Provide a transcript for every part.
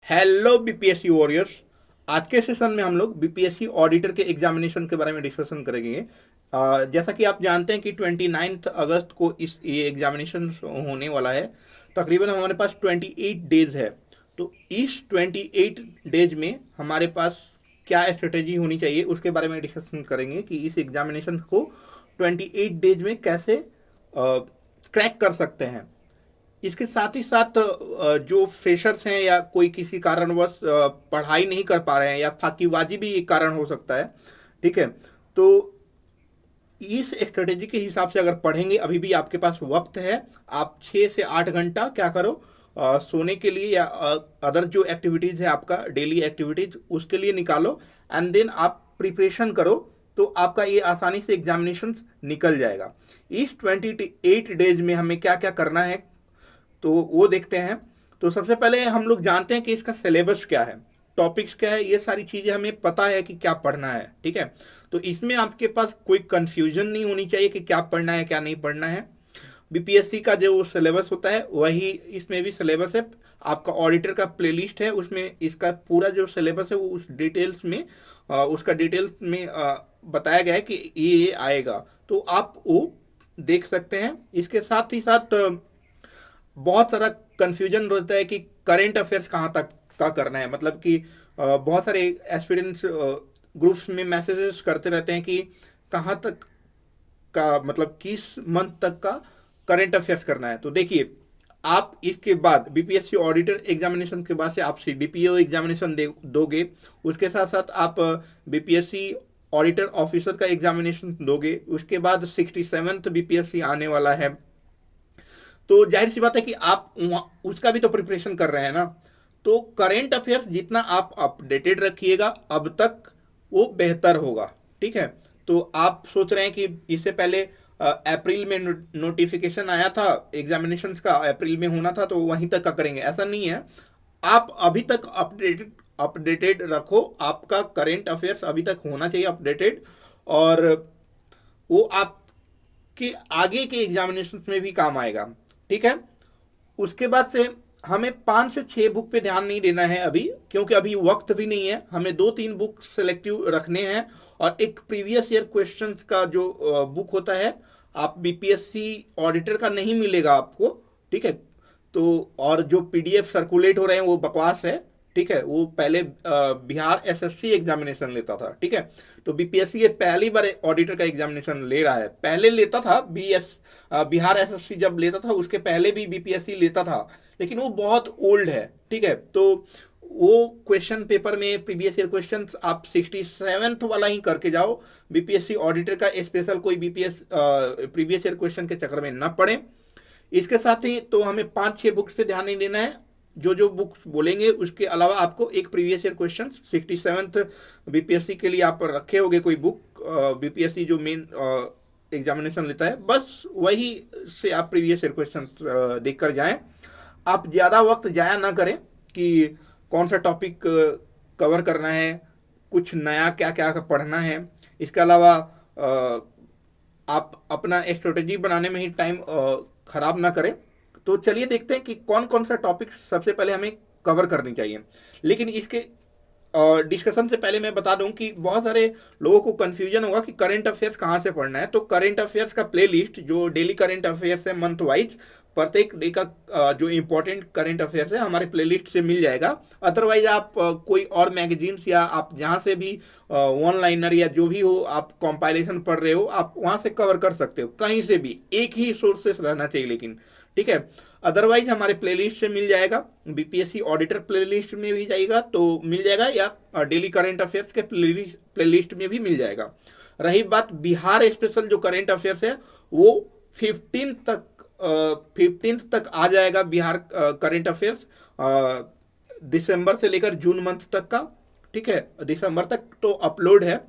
Hello BPSC warriors. आज के session में हम लोग बीपीएससी ऑडिटर के एग्जामिनेशन के बारे में डिस्कशन करेंगे। जैसा कि आप जानते हैं कि 29 अगस्त को ये एग्जामिनेशन होने वाला है। तकरीबन हमारे पास 28 डेज है। तो इस 28 डेज में हमारे पास क्या स्ट्रेटेजी होनी चाहिए उसके बारे में डिस्कशन करेंगे कि इस एग्जामिनेशन को 28 डेज में कैसे क्रैक कर सकते हैं। इसके साथ ही साथ जो फ्रेशर्स हैं या कोई किसी कारणवश पढ़ाई नहीं कर पा रहे हैं या फाकीबाजी भी एक कारण हो सकता है। ठीक है। तो इस स्ट्रेटेजी के हिसाब से अगर पढ़ेंगे, अभी भी आपके पास वक्त है। आप 6 से 8 घंटा क्या करो, सोने के लिए या अदर जो एक्टिविटीज़ है आपका डेली एक्टिविटीज उसके लिए निकालो एंड देन आप प्रिपरेशन करो। तो आपका ये आसानी से एग्जामिनेशन निकल जाएगा। इस 28 डेज में हमें क्या क्या करना है तो वो देखते हैं। तो सबसे पहले हम लोग जानते हैं कि इसका सिलेबस क्या है, टॉपिक्स क्या है, ये सारी चीज़ें हमें पता है कि क्या पढ़ना है। ठीक है। तो इसमें आपके पास कोई कंफ्यूजन नहीं होनी चाहिए कि क्या पढ़ना है क्या नहीं पढ़ना है। बीपीएससी का जो सिलेबस होता है वही इसमें भी सिलेबस है। आपका ऑडिटर का प्लेलिस्ट है, उसमें इसका पूरा जो सिलेबस है वो उस डिटेल्स में उसका डिटेल्स में बताया गया है कि ये आएगा। तो आप वो देख सकते हैं। इसके साथ ही साथ बहुत सारा कन्फ्यूजन रहता है कि करेंट अफेयर्स कहाँ तक का करना है। मतलब कि बहुत सारे एस्पिरेंट्स ग्रुप्स में मैसेजेस करते रहते हैं कि कहाँ तक का, मतलब किस मंथ तक का करेंट अफेयर्स करना है। तो देखिए, आप इसके बाद बीपीएससी ऑडिटर एग्जामिनेशन के बाद से आप सीडीपीओ एग्जामिनेशन दोगे। उसके साथ साथ आप बीपीएससी ऑडिटर ऑफिसर का एग्जामिनेशन दोगे। उसके बाद 67th बीपीएससी आने वाला है। तो जाहिर सी बात है कि आप उसका भी तो प्रिपरेशन कर रहे हैं ना। तो करेंट अफेयर्स जितना आप अपडेटेड रखिएगा अब तक वो बेहतर होगा। ठीक है। तो आप सोच रहे हैं कि इससे पहले अप्रैल में नोटिफिकेशन आया था एग्जामिनेशन का, अप्रैल में होना था तो वहीं तक का करेंगे, ऐसा नहीं है। आप अभी तक अपडेटेड अपडेटेड रखो। आपका करेंट अफेयर्स अभी तक होना चाहिए अपडेटेड, और वो आपके आगे के एग्जामिनेशन में भी काम आएगा। ठीक है। उसके बाद से हमें 5 से 6 बुक पे ध्यान नहीं देना है अभी, क्योंकि अभी वक्त भी नहीं है। हमें 2-3 बुक सेलेक्टिव रखने हैं और एक प्रीवियस ईयर क्वेश्चंस का जो बुक होता है, आप बीपीएससी ऑडिटर का नहीं मिलेगा आपको। ठीक है। तो और जो पीडीएफ सर्कुलेट हो रहे हैं वो बकवास है। ठीक है। वो पहले बिहार एसएससी एग्जामिनेशन लेता था। ठीक है। तो बीपीएससी ये पहली बार ऑडिटर का एग्जामिनेशन ले रहा है। पहले लेता था बिहार एसएससी जब लेता था उसके पहले भी बीपीएससी लेता था, लेकिन वो बहुत ओल्ड है। ठीक है। तो वो क्वेश्चन पेपर में प्रीवियस ईयर क्वेश्चन आप 67th वाला ही करके जाओ। बीपीएससी ऑडिटर का स्पेशल कोई बीपीएस प्रीवियस ईयर क्वेश्चन के चक्कर में न पड़े। इसके साथ ही तो हमें 5-6 बुक से ध्यान नहीं देना है। जो जो बुक्स बोलेंगे उसके अलावा आपको एक previous year question 67th BPSC के लिए आप रखे होगे कोई बुक, बीपीएससी जो मेन एग्जामिनेशन लेता है, बस वही से आप प्रीवियस ईयर क्वेश्चन देख कर जाएँ। आप ज़्यादा वक्त जाया ना करें कि कौन सा टॉपिक कवर करना है, कुछ नया क्या क्या पढ़ना है। इसके अलावा आप अपना स्ट्रेटजी बनाने में ही टाइम ख़राब ना करें। तो चलिए देखते हैं कि कौन कौन सा टॉपिक सबसे पहले हमें कवर करनी चाहिए। लेकिन इसके डिस्कशन से पहले मैं बता दूं कि बहुत सारे लोगों को कन्फ्यूजन होगा कि करंट अफेयर्स कहाँ से पढ़ना है। तो करंट अफेयर्स का प्लेलिस्ट जो डेली करंट अफेयर्स है मंथ वाइज, प्रत्येक डे का जो इम्पोर्टेंट करंट अफेयर्स है हमारे प्लेलिस्ट से मिल जाएगा। अदरवाइज आप कोई और मैगजीन्स या आप जहाँ से भी वन लाइनर या जो भी हो आप कॉम्पाइलेशन पढ़ रहे हो, आप वहाँ से कवर कर सकते हो। कहीं से भी एक ही सोर्सेस रहना चाहिए लेकिन। ठीक है। अदरवाइज हमारे प्लेलिस्ट से मिल जाएगा। बीपीएससी ऑडिटर प्लेलिस्ट में भी जाएगा तो मिल जाएगा, या डेली करंट अफेयर्स के प्लेलिस्ट में भी मिल जाएगा। रही बात बिहार स्पेशल जो करंट अफेयर्स है वो 15th तक आ जाएगा। बिहार करंट अफेयर्स दिसंबर से लेकर जून मंथ तक का। ठीक है। दिसंबर तक तो अपलोड है,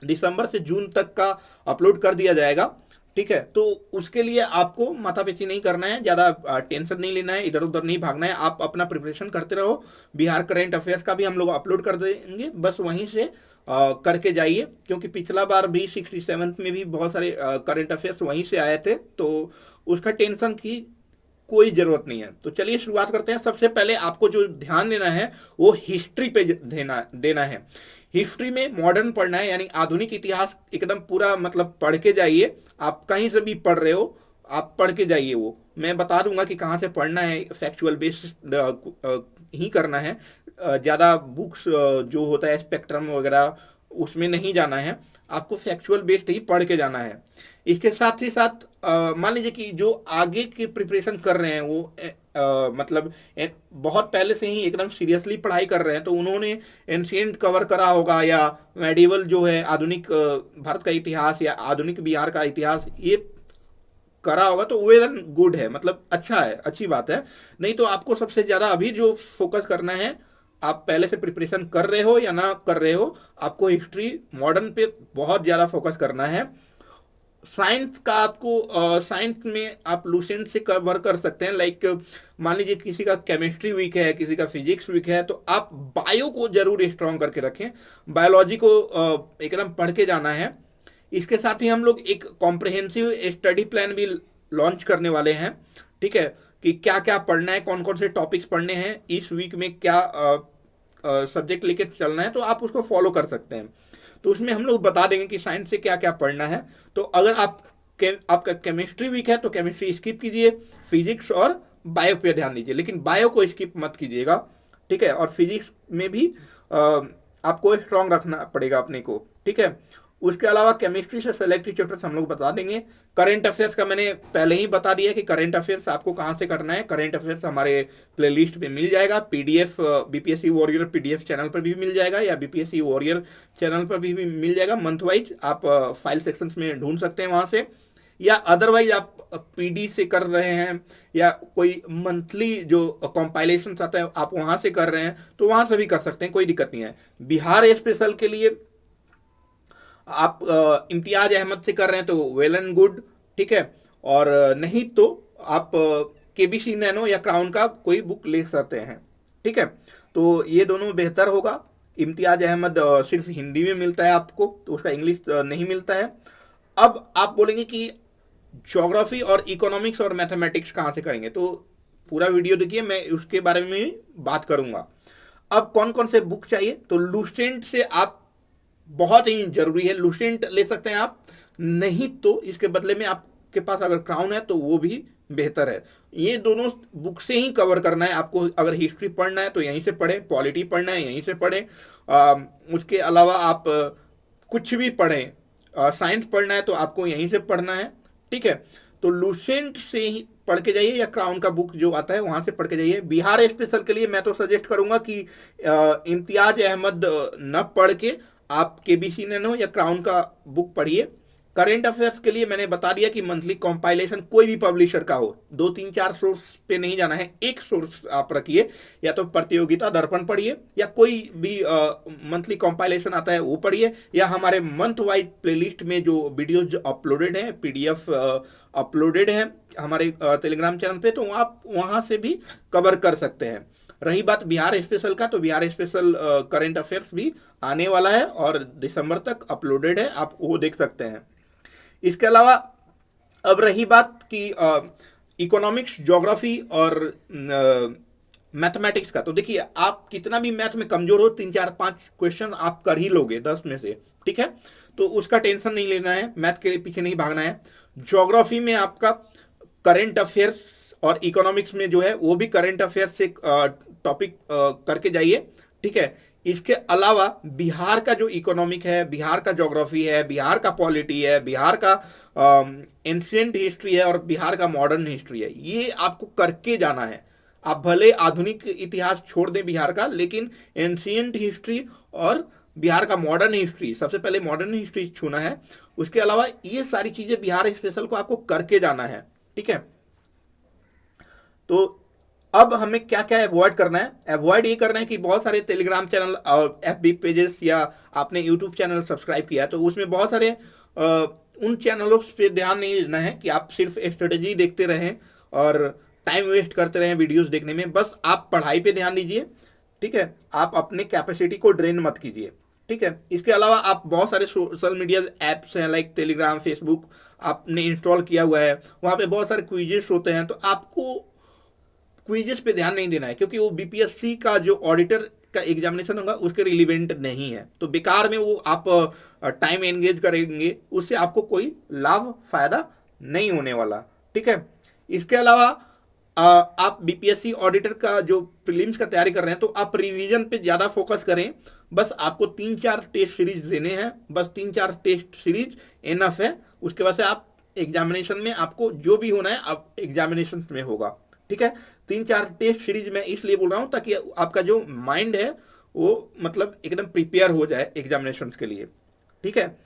दिसंबर से जून तक का अपलोड कर दिया जाएगा। ठीक है। तो उसके लिए आपको माथापेची नहीं करना है, ज़्यादा टेंशन नहीं लेना है, इधर उधर नहीं भागना है। आप अपना प्रिपरेशन करते रहो। बिहार करंट अफेयर्स का भी हम लोग अपलोड कर देंगे, बस वहीं से करके जाइए। क्योंकि पिछला बार भी 67th में भी बहुत सारे करंट अफेयर्स वहीं से आए थे, तो उसका टेंशन की कोई ज़रूरत नहीं है। तो चलिए शुरुआत करते हैं। सबसे पहले आपको जो ध्यान देना है वो हिस्ट्री पे देना है। हिस्ट्री में मॉडर्न पढ़ना है, यानी आधुनिक इतिहास एकदम पूरा मतलब पढ़ के जाइए। आप कहीं से भी पढ़ रहे हो, आप पढ़ के जाइए। वो मैं बता दूंगा कि कहाँ से पढ़ना है, फैक्चुअल बेस्ड ही करना है। ज़्यादा बुक्स जो होता है स्पेक्ट्रम वगैरह उसमें नहीं जाना है, आपको फैक्चुअल बेस्ड ही पढ़ के जाना है। इसके साथ ही साथ मान लीजिए कि जो आगे की प्रिपरेशन कर रहे हैं वो मतलब बहुत पहले से ही एकदम सीरियसली पढ़ाई कर रहे हैं, तो उन्होंने एंशियंट कवर करा होगा या मेडिवल जो है आधुनिक भारत का इतिहास या आधुनिक बिहार का इतिहास ये करा होगा, तो वेल एंड गुड है, मतलब अच्छा है, अच्छी बात है। नहीं तो आपको सबसे ज़्यादा अभी जो फोकस करना है, आप पहले से प्रिपरेशन कर रहे हो या ना कर रहे हो, आपको हिस्ट्री मॉडर्न पे बहुत ज़्यादा फोकस करना है। साइंस का आपको साइंस में आप लूसेंट से कवर कर सकते हैं। लाइक मान लीजिए किसी का केमिस्ट्री वीक है, किसी का फिजिक्स वीक है, तो आप बायो को जरूर स्ट्रॉन्ग करके रखें, बायोलॉजी को एकदम पढ़ के जाना है। इसके साथ ही हम लोग एक कॉम्प्रिहेंसिव स्टडी प्लान भी लॉन्च करने वाले हैं, ठीक है, कि क्या क्या पढ़ना है, कौन कौन से टॉपिक्स पढ़ने हैं, इस वीक में क्या सब्जेक्ट लेके चलना है, तो आप उसको फॉलो कर सकते हैं। तो उसमें हम लोग बता देंगे कि साइंस से क्या क्या पढ़ना है। तो अगर आपका केमिस्ट्री वीक है तो केमिस्ट्री स्किप कीजिए, फिजिक्स और बायो पे ध्यान दीजिए, लेकिन बायो को स्किप मत कीजिएगा, ठीक है। और फिजिक्स में भी आपको स्ट्रांग रखना पड़ेगा अपने को, ठीक है। उसके अलावा केमिस्ट्री से सेलेक्टिव चैप्टर्स हम लोग बता देंगे। करंट अफेयर्स का मैंने पहले ही बता दिया कि करंट अफेयर्स आपको कहाँ से करना है। करंट अफेयर्स हमारे प्लेलिस्ट पे मिल जाएगा, PDF BPSC warrior PDF channel पर भी मिल जाएगा या बीपीएससी वॉरियर चैनल पर भी मिल जाएगा। मंथ वाइज आप फाइल सेक्शंस में ढूंढ सकते हैं वहाँ से, या अदरवाइज आप पीडी से कर रहे हैं या कोई मंथली जो कॉम्पाइलेशन आता है आप वहाँ से कर रहे हैं, तो वहाँ से भी कर सकते हैं, कोई दिक्कत नहीं है। बिहार स्पेशल के लिए आप इम्तियाज अहमद से कर रहे हैं तो वेल एंड गुड, ठीक है। और नहीं तो आप केबीसी नैनो या क्राउन का कोई बुक ले सकते हैं, ठीक है। तो ये दोनों बेहतर होगा। इम्तियाज अहमद सिर्फ हिंदी में मिलता है आपको, तो उसका इंग्लिश नहीं मिलता है। अब आप बोलेंगे कि ज्योग्राफी और इकोनॉमिक्स और मैथमेटिक्स कहाँ से करेंगे, तो पूरा वीडियो देखिए, मैं उसके बारे में बात करूंगा। अब कौन कौन से बुक चाहिए, तो लूसेंट से आप बहुत ही जरूरी है, लूसेंट ले सकते हैं आप। नहीं तो इसके बदले में आपके पास अगर क्राउन है तो वो भी बेहतर है। ये दोनों बुक से ही कवर करना है आपको। अगर हिस्ट्री पढ़ना है तो यहीं से पढ़ें, पॉलिटी पढ़ना है यहीं से पढ़ें, उसके अलावा आप कुछ भी पढ़ें, साइंस पढ़ना है तो आपको यहीं से पढ़ना है, ठीक है। तो लूसेंट से ही पढ़ के जाइए या क्राउन का बुक जो आता है वहाँ से पढ़ के जाइए। बिहार स्पेशल के लिए मैं तो सजेस्ट करूँगा कि इम्तियाज अहमद न पढ़ के आप केबीसी नैनो या क्राउन का बुक पढ़िए। करेंट अफेयर्स के लिए मैंने बता दिया कि मंथली कंपाइलेशन कोई भी पब्लिशर का हो, 2 3 4 सोर्स पे नहीं जाना है, एक सोर्स आप रखिए। या तो प्रतियोगिता दर्पण पढ़िए या कोई भी मंथली कंपाइलेशन आता है वो पढ़िए, या हमारे मंथ वाइज प्लेलिस्ट में जो वीडियोज अपलोडेड हैं, पीडीएफ अपलोडेड है हमारे टेलीग्राम चैनल पे, तो आप वहाँ से भी कवर कर सकते हैं। रही बात बिहार स्पेशल का, तो बिहार स्पेशल करंट अफेयर्स भी आने वाला है और दिसंबर तक अपलोडेड है, आप वो देख सकते हैं। इसके अलावा अब रही बात कि इकोनॉमिक्स, ज्योग्राफी और मैथमेटिक्स का, तो देखिए आप कितना भी मैथ में कमजोर हो, 3 4 5 क्वेश्चन आप कर ही लोगे 10 में से, ठीक है। तो उसका टेंशन नहीं लेना है, मैथ के पीछे नहीं भागना है। ज्योग्राफी में आपका करंट अफेयर्स और इकोनॉमिक्स में जो है वो भी करंट अफेयर्स से टॉपिक करके जाइए, ठीक है। इसके अलावा बिहार का जो इकोनॉमिक है, बिहार का ज्योग्राफी है, बिहार का पॉलिटी है, बिहार का एंशिएंट हिस्ट्री है और बिहार का मॉडर्न हिस्ट्री है, ये आपको करके जाना है। आप भले आधुनिक इतिहास छोड़ दें बिहार का, लेकिन एंशिएंट हिस्ट्री और बिहार का मॉडर्न हिस्ट्री, सबसे पहले मॉडर्न हिस्ट्री छूना है। उसके अलावा ये सारी चीज़ें बिहार स्पेशल को आपको करके जाना है, ठीक है। तो अब हमें क्या क्या अवॉइड करना है, अवॉइड ये करना है कि बहुत सारे टेलीग्राम चैनल और एफबी पेजेस या आपने यूट्यूब चैनल सब्सक्राइब किया तो उसमें बहुत सारे उन चैनलों पे ध्यान नहीं देना है कि आप सिर्फ स्ट्रेटजी देखते रहें और टाइम वेस्ट करते रहें वीडियोस देखने में। बस आप पढ़ाई पे ध्यान दीजिए, ठीक है। आप अपने कैपेसिटी को ड्रेन मत कीजिए, ठीक है। इसके अलावा आप बहुत सारे सोशल मीडिया ऐप्स हैं, लाइक टेलीग्राम, फेसबुक आपने इंस्टॉल किया हुआ है, वहाँ पे बहुत सारे क्विजेस होते हैं, तो आपको क्विजेस पे ध्यान नहीं देना है, क्योंकि वो बीपीएससी का जो ऑडिटर का एग्जामिनेशन होगा उसके रिलेवेंट नहीं है, तो बेकार में वो आप टाइम एंगेज करेंगे, उससे आपको कोई लाभ फायदा नहीं होने वाला। ठीक है, इसके अलावा आप बीपीएससी ऑडिटर का जो प्रीलिम्स का तैयारी कर रहे हैं तो आप रिवीजन पे ज़्यादा फोकस करें। बस आपको 3-4 टेस्ट सीरीज देने हैं, बस 3-4 टेस्ट सीरीज इनफ है। उसके बाद से आप एग्जामिनेशन में आपको जो भी होना है आप एग्जामिनेशन में होगा। ठीक है, 3-4 टेस्ट सीरीज मैं इसलिए बोल रहा हूँ ताकि आपका जो माइंड है वो मतलब एकदम प्रिपेयर हो जाए एग्जामिनेशन के लिए। ठीक है,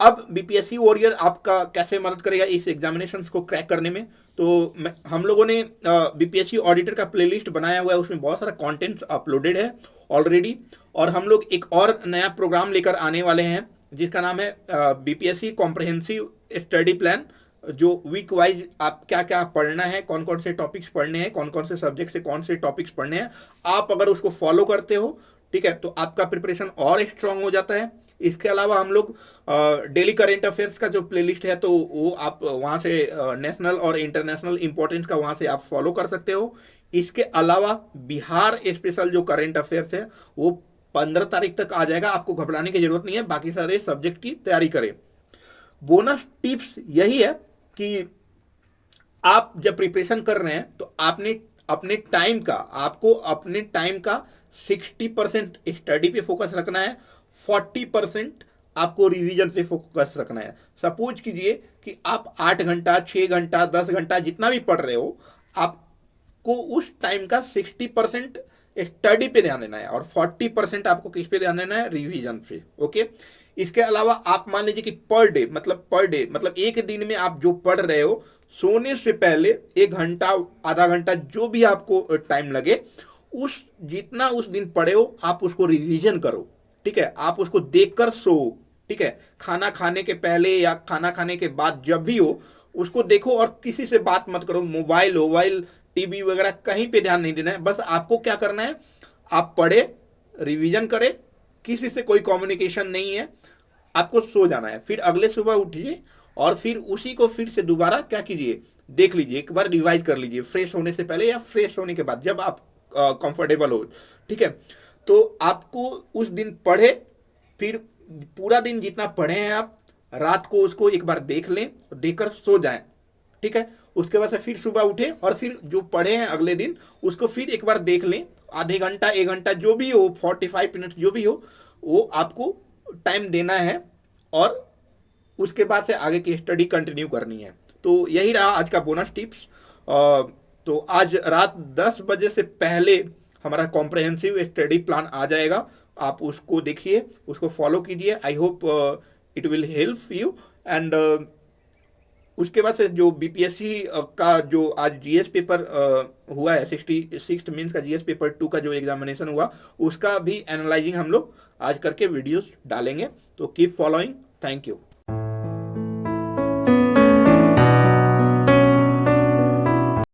अब बीपीएससी वॉरियर आपका कैसे मदद करेगा इस एग्जामिनेशन को क्रैक करने में, तो हम लोगों ने बीपीएससी ऑडिटर का प्लेलिस्ट बनाया हुआ है, उसमें बहुत सारा कंटेंट्स अपलोडेड है ऑलरेडी। और हम लोग एक और नया प्रोग्राम लेकर आने वाले हैं जिसका नाम है बीपीएससी कॉम्प्रहेंसिव स्टडी प्लान, जो वीक वाइज आप क्या क्या पढ़ना है, कौन कौन से टॉपिक्स पढ़ने हैं, कौन कौन से सब्जेक्ट से कौन से टॉपिक्स पढ़ने हैं, आप अगर उसको फॉलो करते हो, ठीक है, तो आपका प्रिपरेशन और स्ट्रांग हो जाता है। इसके अलावा हम लोग डेली करेंट अफेयर्स का जो प्लेलिस्ट है तो वो आप वहाँ से नेशनल और इंटरनेशनल इंपॉर्टेंस का वहाँ से आप फॉलो कर सकते हो। इसके अलावा बिहार स्पेशल जो करेंट अफेयर्स है वो 15 तारीख तक आ जाएगा, आपको घबराने की जरूरत नहीं है, बाकी सारे सब्जेक्ट की तैयारी करें। बोनस टिप्स यही है कि आप जब प्रिपरेशन कर रहे हैं तो आपने अपने टाइम का 60% स्टडी पे फोकस रखना है, 40% आपको रिवीजन पे फोकस रखना है। सपोज कीजिए कि आप 8 घंटा, 6 घंटा, 10 घंटा जितना भी पढ़ रहे हो, आपको उस टाइम का 60% स्टडी पे ध्यान देना है और 40% आपको किस पे ध्यान देना है, रिवीजन पे। ओके, इसके अलावा आप मान लीजिए कि पर डे मतलब एक दिन में आप जो पढ़ रहे हो, सोने से पहले 1 घंटा, आधा घंटा, जो भी आपको टाइम लगे, जितना उस दिन पढ़े हो आप उसको रिवीजन करो। ठीक है, आप उसको देखकर सो। ठीक है, खाना खाने के पहले या खाना खाने के बाद जब भी हो उसको देखो और किसी से बात मत करो, मोबाइल टीवी वगैरह कहीं पे ध्यान नहीं देना है। बस आपको क्या करना है, आप पढ़े, रिवीजन करें, किसी से कोई कम्युनिकेशन नहीं है, आपको सो जाना है। फिर अगले सुबह उठिए और फिर उसी को फिर से दोबारा क्या कीजिए, देख लीजिए, एक बार रिवाइज कर लीजिए, फ्रेश होने से पहले या फ्रेश होने के बाद, जब आप कंफर्टेबल हो। ठीक है, तो आपको उस दिन पढ़े, फिर पूरा दिन जितना पढ़े हैं आप, रात को उसको एक बार देख लें, देखकर सो जाएं। ठीक है, उसके बाद से फिर सुबह उठे और फिर जो पढ़े हैं अगले दिन उसको फिर एक बार देख लें, आधे घंटा, 1 घंटा, जो भी हो, 45 मिनट जो भी हो, वो आपको टाइम देना है और उसके बाद से आगे की स्टडी कंटिन्यू करनी है। तो यही रहा आज का बोनस टिप्स। तो आज रात 10 बजे से पहले हमारा कॉम्प्रहेंसिव स्टडी प्लान आ जाएगा, आप उसको देखिए, उसको फॉलो कीजिए। I hope it will help you. And उसके बाद से जो बीपीएससी का जो आज जीएस पेपर हुआ है, 66 मीन्स का जीएस पेपर 2 का जो एग्जामिनेशन हुआ, उसका भी एनालाइजिंग हम लोग आज करके वीडियोस डालेंगे। तो कीप फॉलोइंग, थैंक यू।